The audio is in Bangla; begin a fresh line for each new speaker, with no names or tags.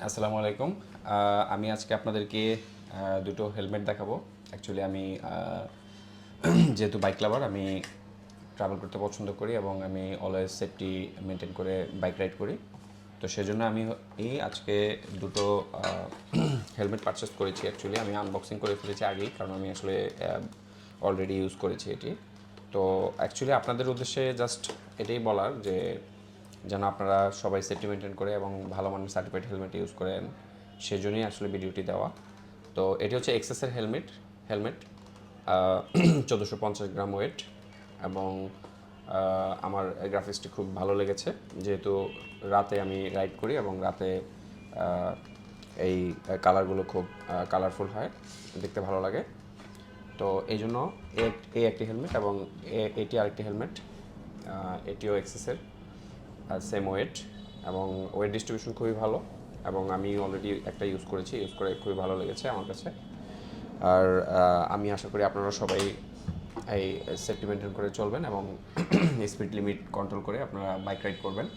আসসালামু আলাইকুম। আমি আজকে আপনাদেরকে দুটো হেলমেট দেখাবো। অ্যাকচুয়ালি আমি যেহেতু বাইক লাভার, আমি ট্রাভেল করতে পছন্দ করি এবং আমি অলওয়েজ সেফটি মেনটেন করে বাইক রাইড করি। তো সেজন্য আমি আজকে দুটো হেলমেট পারচেস করেছি। অ্যাকচুয়ালি আমি আনবক্সিং করে ফেলেছি আগেই, কারণ আমি আসলে অলরেডি ইউজ করেছি এটি। তো অ্যাকচুয়ালি আপনাদের উদ্দেশ্যে জাস্ট এটাই বলার যে যেন আপনারা সবাই সেফটি মেনটেন করে এবং ভালো মানের সার্টিফাইড হেলমেট ইউজ করেন, সেজন্যই আসলে ভিডিওটি দেওয়া। তো এটি হচ্ছে এক্সএসের হেলমেট হেলমেট 1450 গ্রাম ওয়েট, এবং আমার গ্রাফিক্সটি খুব ভালো লেগেছে, যেহেতু রাতে আমি রাইড করি এবং রাতে এই কালারগুলো খুব কালারফুল হয়, দেখতে ভালো লাগে। তো এই জন্য এই একটি হেলমেট এবং এটি আরেকটি হেলমেট, এটিও এক্সেসের সেম ওয়েট, এবং ওয়েট ডিস্ট্রিবিউশন খুবই ভালো, এবং আমি অলরেডি একটা ইউজ করেছি, ইউজ করে খুবই ভালো লেগেছে আমার কাছে। আর আমি আশা করি আপনারা সবাই এই সেফটি মেনটেন করে চলবেন এবং স্পিড লিমিট কন্ট্রোল করে আপনারা বাইক রাইড করবেন।